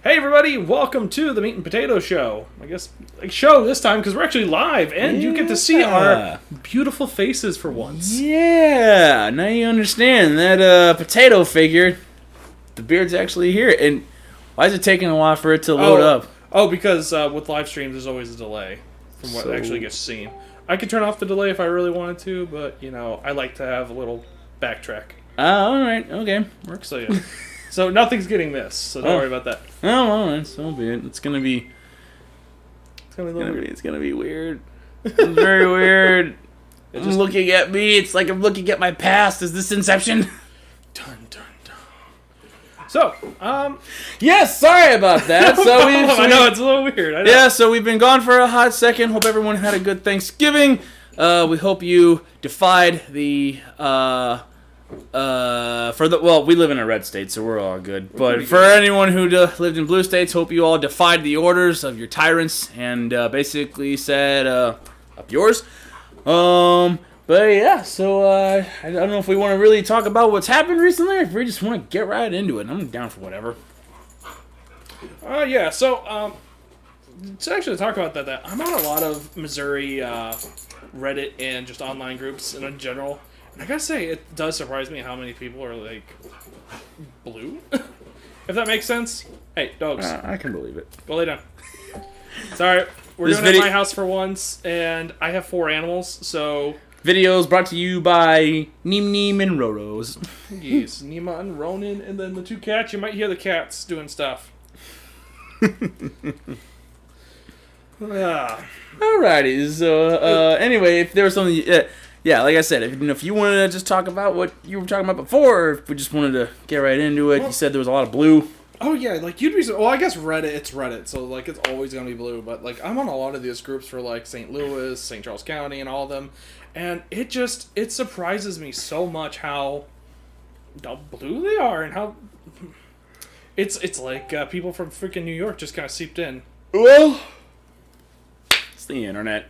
Hey everybody, welcome to the Meat and Potato Show. I guess like show this time because we're actually live and you get to see our beautiful faces for once. Yeah, now you understand that potato figure, the beard's actually here. And why is it taking a while for it to load up? Oh, because with live streams there's always a delay from what actually gets seen. I could turn off the delay if I really wanted to, but you know, I like to have a little backtrack. Alright, okay. Works so yeah. So nothing's getting missed, so don't worry about that. Oh, alright, so be it. It's gonna be weird. It's very weird. It's looking at me, it's like I'm looking at my past. Is this Inception? Dun dun dun. So, yes, sorry about that. I know, it's a little weird. I know. Yeah, so we've been gone for a hot second. Hope everyone had a good Thanksgiving. We hope you defied the we live in a red state, so we're all good. But for anyone who lived in blue states, hope you all defied the orders of your tyrants and basically said, up yours. But yeah, so I don't know if we want to really talk about what's happened recently, or if we just want to get right into it. I'm down for whatever. Yeah, so to actually talk about that, I'm on a lot of Missouri Reddit and just online groups and in general. I gotta say, it does surprise me how many people are, like, blue? If that makes sense. Hey, dogs. I can believe it. Go lay down. Sorry, we're doing it at my house for once, and I have 4 animals, so... Videos brought to you by Neem and Roros. Yes, Nima and Ronan, and then the 2 cats. You might hear the cats doing stuff. Alrighty, so, anyway, if there was something... Yeah, like I said, if you wanted to just talk about what you were talking about before, or if we just wanted to get right into it, you said there was a lot of blue. Oh, yeah, like, you'd be... Well, I guess it's Reddit, so, like, it's always going to be blue, but, like, I'm on a lot of these groups for, like, St. Louis, St. Charles County, and all of them, and it surprises me so much how blue they are, and how... It's like people from freaking New York just kind of seeped in. Well, it's the internet.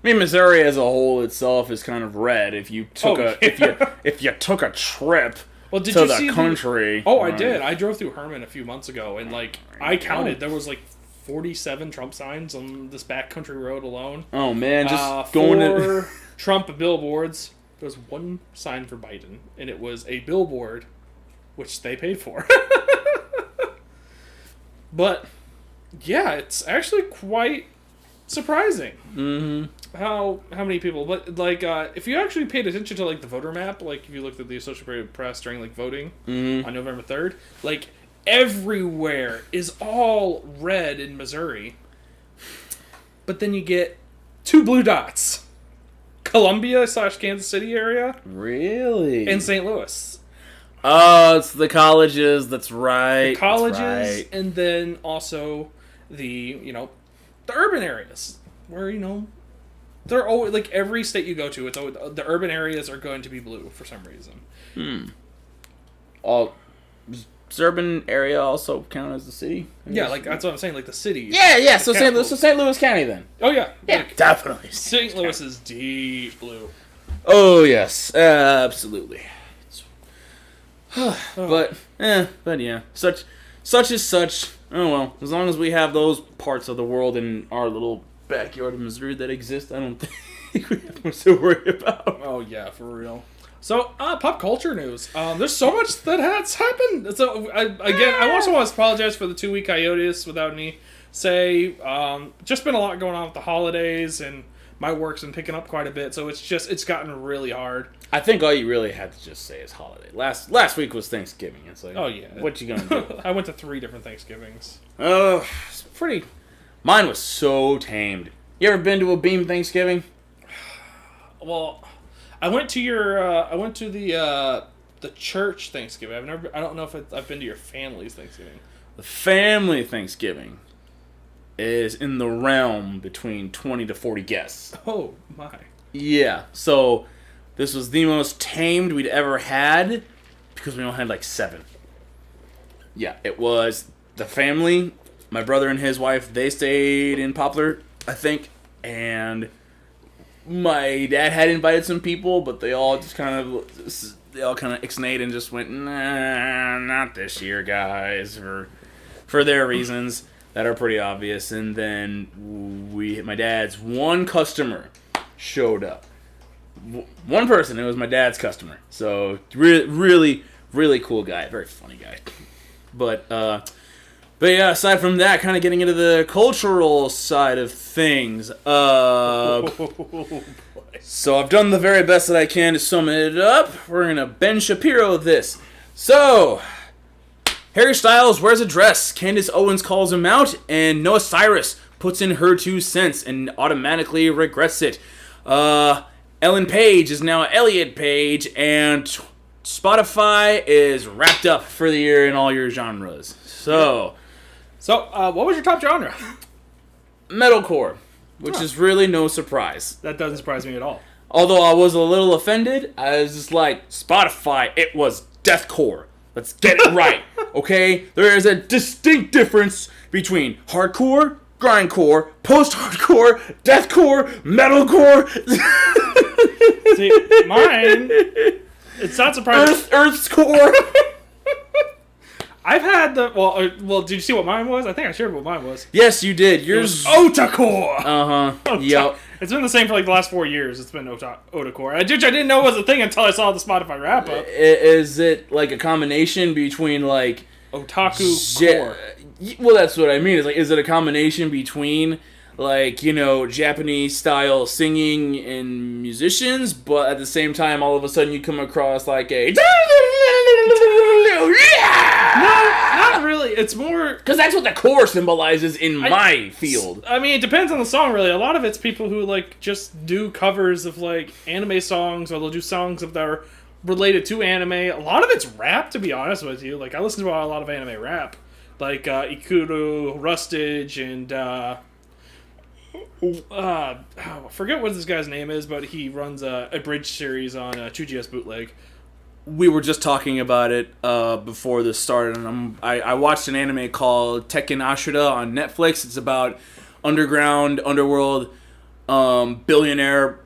I mean, Missouri as a whole itself is kind of red. If you took if you took a trip to the country. I did. I drove through Herman a few months ago, and like I counted, there was like 47 Trump signs on this backcountry road alone. Oh man, just going 4 Trump billboards. There was 1 sign for Biden, and it was a billboard, which they paid for. But yeah, it's actually quite surprising. Mm-hmm. How many people, but like if you actually paid attention to like the voter map, like if you looked at the Associated Press during like voting on November 3rd, like everywhere is all red in Missouri, but then you get 2 blue dots, Columbia/Kansas City area, really, and St. Louis. Oh, it's the colleges. That's right. The colleges, and then also the the urban areas where they're always, like, every state you go to, it's always, the urban areas are going to be blue for some reason. Does urban area also count as the city? Yeah, like, that's what I'm saying, like, the cities. Yeah, so St. Louis County, then. Oh, yeah. Yeah, like, definitely. St. Louis is deep blue. Oh, yes, absolutely. But yeah, such is such. Oh, well, as long as we have those parts of the world in our little backyard of Missouri that exist, I don't think we have much to worry about. Oh yeah, for real. So, pop culture news. There's so much that has happened. So, I also want to apologize for the 2-week hiatus without me say. Just been a lot going on with the holidays, and my work's been picking up quite a bit. So it's gotten really hard. I think all you really had to just say is holiday. Last week was Thanksgiving. It's like, oh yeah, what you gonna do? I went to 3 different Thanksgivings. Oh, it's pretty. Mine was so tamed. You ever been to a Beam Thanksgiving? Well, I went to the church Thanksgiving. I don't know if I've been to your family's Thanksgiving. The family Thanksgiving is in the realm between 20 to 40 guests. Oh my. Yeah. So this was the most tamed we'd ever had because we only had like 7. Yeah, it was the family. My brother and his wife, they stayed in Poplar, I think, and my dad had invited some people, but they all kind of ixnayed and just went, nah, not this year, guys. Or for their reasons that are pretty obvious. And then my dad's one customer showed up. One person, it was my dad's customer. So really, really cool guy, very funny guy. But yeah, aside from that, kind of getting into the cultural side of things. So I've done the very best that I can to sum it up. We're gonna Ben Shapiro this. So Harry Styles wears a dress. Candace Owens calls him out, and Noah Cyrus puts in her 2 cents and automatically regrets it. Ellen Page is now Elliot Page, and Spotify is wrapped up for the year in all your genres. So, what was your top genre? Metalcore, which is really no surprise. That doesn't surprise me at all. Although I was a little offended, I was just like, Spotify, it was deathcore. Let's get it right, okay? There is a distinct difference between hardcore, grindcore, post-hardcore, deathcore, metalcore. See, mine, it's not surprising. Earth's core. I've had well, did you see what mine was? I think I shared what mine was. Yes, you did. Yours Otacore. Uh-huh. Yep. It's been the same for like the last 4 years. It's been Otacore. I didn't know it was a thing until I saw the Spotify wrap up. Is it like a combination between like otaku core? Well, that's what I mean. Is like, is it a combination between like, Japanese style singing and musicians, but at the same time, all of a sudden you come across like a No, not really. It's more because that's what the core symbolizes in my field. I mean, it depends on the song, really. A lot of it's people who like just do covers of like anime songs, or they'll do songs that are related to anime. A lot of it's rap, to be honest with you. Like I listen to a lot of anime rap, like Ikuru, Rustage, and I forget what this guy's name is, but he runs a bridge series on 2GS Bootleg. We were just talking about it before this started, and I watched an anime called Tekken Ashura on Netflix. It's about underworld billionaire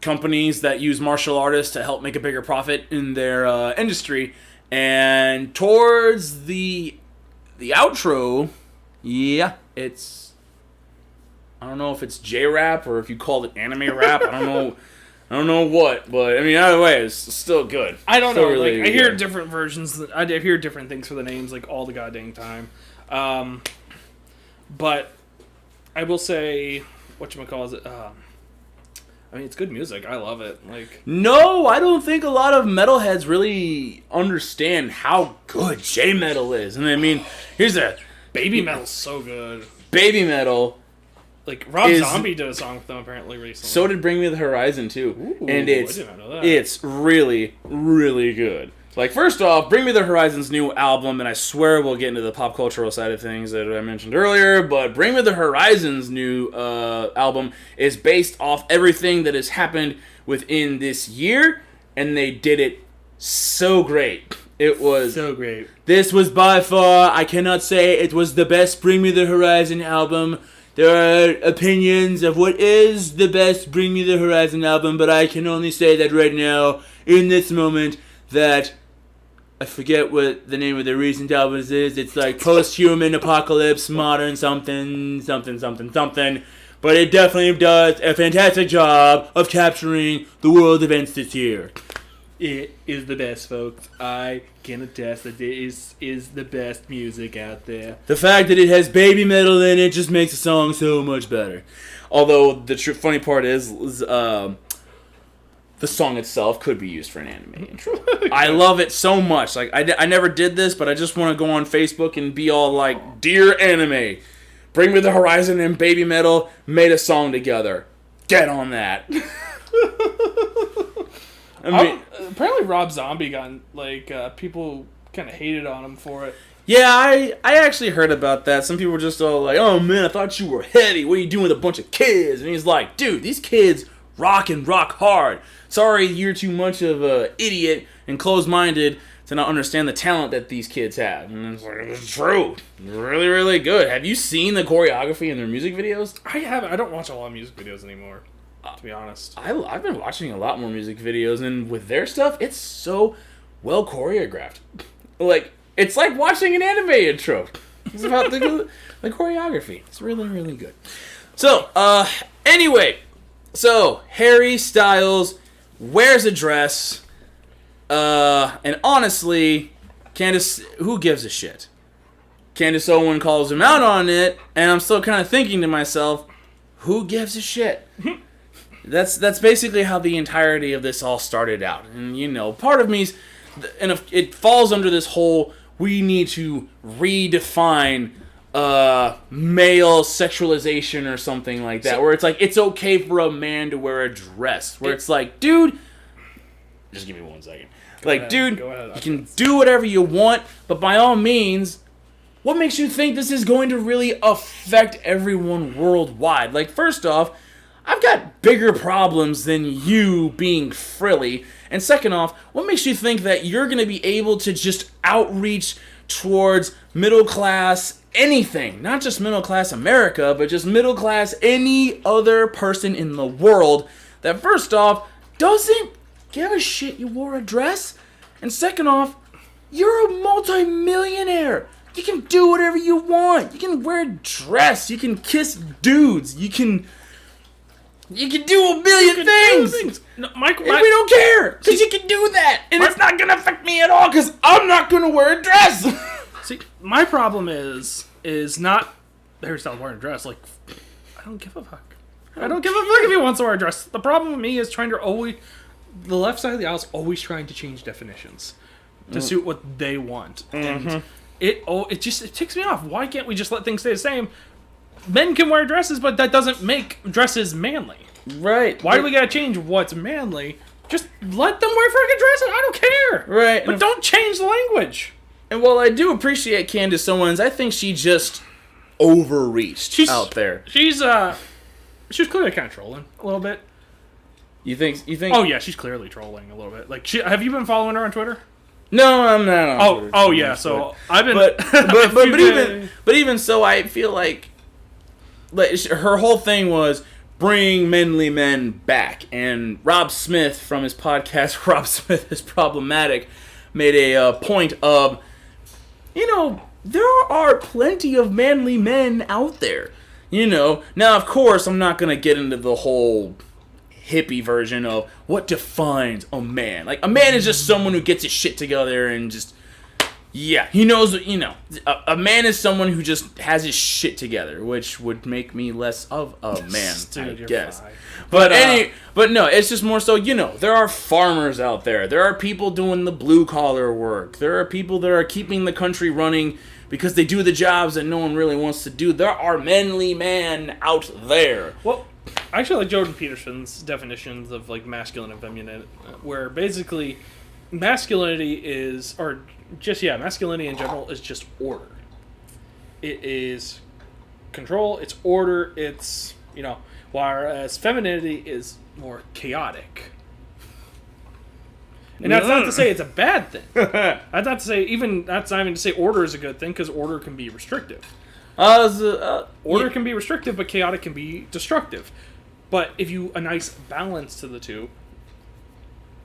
companies that use martial artists to help make a bigger profit in their industry. And towards the outro, it's... I don't know if it's J-rap or if you call it anime rap. I don't know what, but I mean, either way, it's still good. I don't still know. Really like I hear different versions. I hear different things for the names, like all the goddamn time. But I will say, whatchamacallit, I mean, it's good music. I love it. Like, no, I don't think a lot of metalheads really understand how good J-metal is. And I mean, here's Baby Metal's so good. Baby Metal. Like, Rob Zombie did a song with them apparently recently. So did Bring Me the Horizon, too. Ooh, and I did not know that. It's really, really good. Like, first off, Bring Me the Horizon's new album, and I swear we'll get into the pop cultural side of things that I mentioned earlier, but Bring Me the Horizon's new album is based off everything that has happened within this year, and they did it so great. It was so great. This was by far, I cannot say it was the best Bring Me the Horizon album. There are opinions of what is the best Bring Me the Horizon album, but I can only say that right now, in this moment, that I forget what the name of the recent album is. It's like Post-Human Apocalypse, Modern something. But it definitely does a fantastic job of capturing the world events this year. It is the best, folks. I can attest that it is the best music out there. The fact that it has baby metal in it just makes the song so much better. Although the funny part is the song itself could be used for an anime intro. I love it so much. Like I never did this, but I just want to go on Facebook and be all like, "Dear Anime, Bring Me the Horizon and Baby Metal made a song together. Get on that." I mean, apparently Rob Zombie got, like, people kind of hated on him for it. Yeah, I actually heard about that. Some people were just all like, "Oh man, I thought you were heavy. What are you doing with a bunch of kids?" And he's like, "Dude, these kids rock hard. Sorry, you're too much of a idiot and closed-minded to not understand the talent that these kids have." And it's like, it's true. Really, really good. Have you seen the choreography in their music videos? I haven't. I don't watch a lot of music videos anymore, to be honest. I've been watching a lot more music videos, and with their stuff, it's so well choreographed. Like, it's like watching an anime intro. It's about the choreography. It's really, really good. So, anyway. So, Harry Styles wears a dress. And honestly, Candace, who gives a shit? Candace Owen calls him out on it, and I'm still kind of thinking to myself, who gives a shit? That's basically how the entirety of this all started out. And, part of me's, and it falls under this whole, we need to redefine male sexualization or something like that, where it's like, it's okay for a man to wear a dress, where it's like, dude, just give me 1 second. Dude, you can do whatever you want, but by all means, what makes you think this is going to really affect everyone worldwide? First off, I've got bigger problems than you being frilly. And second off, what makes you think that you're going to be able to just outreach towards middle class anything? Not just middle class America, but just middle class any other person in the world that first off doesn't give a shit you wore a dress. And second off, you're a multi-millionaire. You can do whatever you want. You can wear a dress. You can kiss dudes. You can do a million things. No, and we don't care, because you can do that. And it's not going to affect me at all, because I'm not going to wear a dress. See, my problem is not Harry Styles wearing a dress. I don't give a fuck. I don't give a fuck if he wants to wear a dress. The problem with me is the left side of the aisle is always trying to change definitions to suit what they want. Mm-hmm. And it ticks me off. Why can't we just let things stay the same? Men can wear dresses, but that doesn't make dresses manly. Right. Why do we gotta change what's manly? Just let them wear freaking dresses. I don't care. Right. But don't change the language. And while I do appreciate Candace Owens, I think she just overreached out there. She was clearly kind of trolling a little bit. You think? Oh yeah, she's clearly trolling a little bit. Have you been following her on Twitter? No, I'm not on Twitter. Oh yeah, so I've been. But even so, I feel like her whole thing was bring manly men back, and Rob Smith from his podcast Rob Smith is Problematic made a point of, there are plenty of manly men out there. Now of course I'm not gonna get into the whole hippie version of what defines a man. A man is just someone who gets his shit together and just, he knows, a man is someone who just has his shit together, which would make me less of a man, Dude, I guess. fine. But no, it's just more so, there are farmers out there. There are people doing the blue collar work. There are people that are keeping the country running because they do the jobs that no one really wants to do. There are manly men out there. Well, I actually like Jordan Peterson's definitions of masculine and feminine, where basically masculinity masculinity in general is just order. It is control, it's order, it's, whereas femininity is more chaotic. And that's not to say it's a bad thing. That's not even to say order is a good thing, because order can be restrictive. Order can be restrictive, but chaotic can be destructive. But if you a nice balance to the two,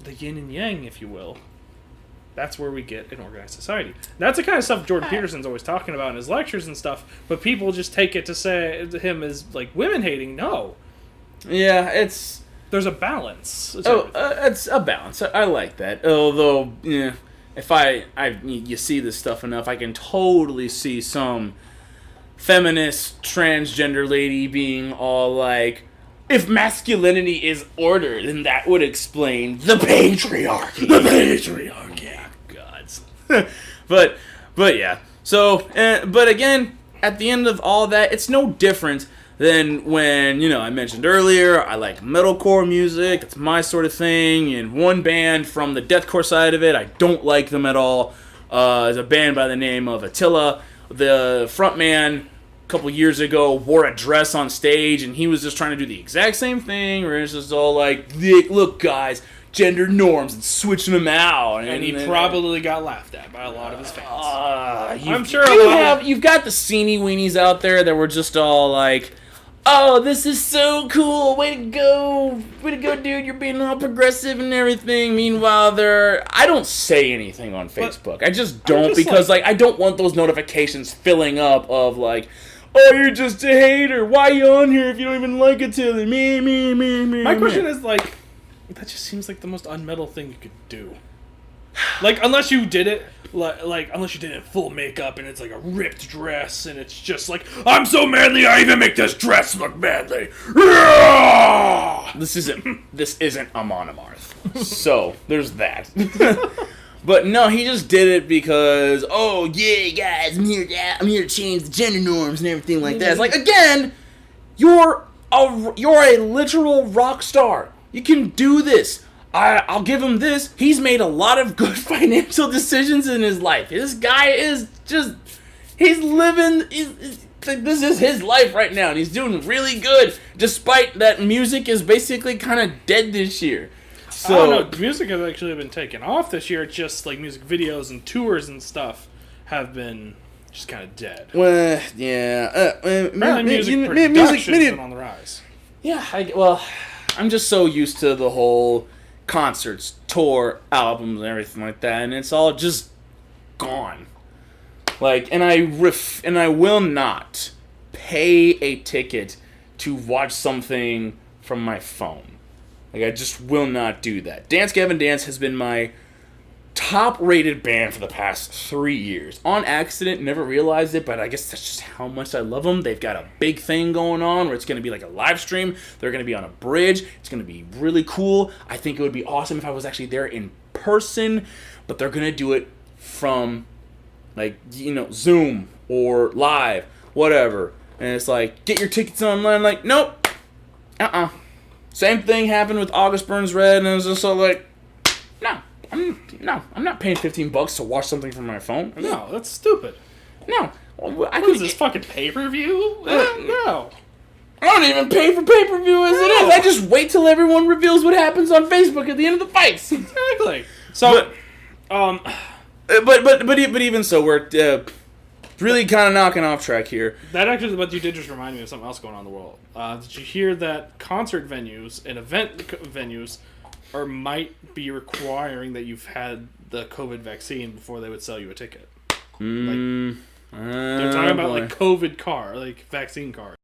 the yin and yang, if you will, that's where we get an organized society. That's the kind of stuff Jordan Peterson's always talking about in his lectures and stuff, but people just take it to say to him as women hating. No. Yeah, there's a balance. It's a balance. I like that. Although, if you see this stuff enough, I can totally see some feminist transgender lady being all like, if masculinity is order, then that would explain the patriarchy. The patriarchy. Gods. but yeah. So, but again, at the end of all that, it's no different than when, I mentioned earlier, I like metalcore music. It's my sort of thing. And one band from the deathcore side of it, I don't like them at all. Is a band by the name of Attila. The frontman couple years ago wore a dress on stage, and he was just trying to do the exact same thing, where it's just all like, look guys, gender norms, and switching them out, and he probably got laughed at by a lot of his fans. I'm sure you've got the Seenie Weenies out there that were just all like, oh, this is so cool, way to go, dude, you're being all progressive and everything. Meanwhile, I don't say anything on Facebook. I just don't, because like I don't want those notifications filling up of like, oh, you're just a hater. Why are you on here if you don't even like it till me? My question is like, that just seems like the most unmetal thing you could do. Like, unless you did it, unless you did it in full makeup and it's like a ripped dress and it's just like, I'm so manly, I even make this dress look manly. This isn't a monomarth. So there's that. But no, he just did it because, oh yeah, guys, I'm here to change the gender norms and everything like that. It's like, again, you're a literal rock star. You can do this. I'll give him this. He's made a lot of good financial decisions in his life. This guy is just, he's living, this is his life right now, and he's doing really good, despite that music is basically kind of dead this year. So, I don't know, music has actually been taken off this year. It's just like music videos and tours and stuff have been just kind of dead. Well, yeah. Music production's been on the rise. Yeah, I'm just so used to the whole concerts, tour, albums, and everything like that, and it's all just gone. Like, and I will not pay a ticket to watch something from my phone. Like, I just will not do that. Dance Gavin Dance has been my top-rated band for the past 3 years. On accident, never realized it, but I guess that's just how much I love them. They've got a big thing going on where it's going to be like a live stream. They're going to be on a bridge. It's going to be really cool. I think it would be awesome if I was actually there in person, but they're going to do it from, like, Zoom or live, whatever. And it's like, get your tickets online. Like, nope. Same thing happened with August Burns Red, and it was just so like, I'm not paying $15 to watch something from my phone. No, that's stupid. No. What is this, fucking pay-per-view? No. I don't even pay for pay-per-view as it is. I just wait till everyone reveals what happens on Facebook at the end of the fights. Exactly. So, but even so, we're really kind of knocking off track here. That actually, but you did just remind me of something else going on in the world. Did you hear that concert venues and event venues might be requiring that you've had the COVID vaccine before they would sell you a ticket? They're talking about like COVID vaccine cards.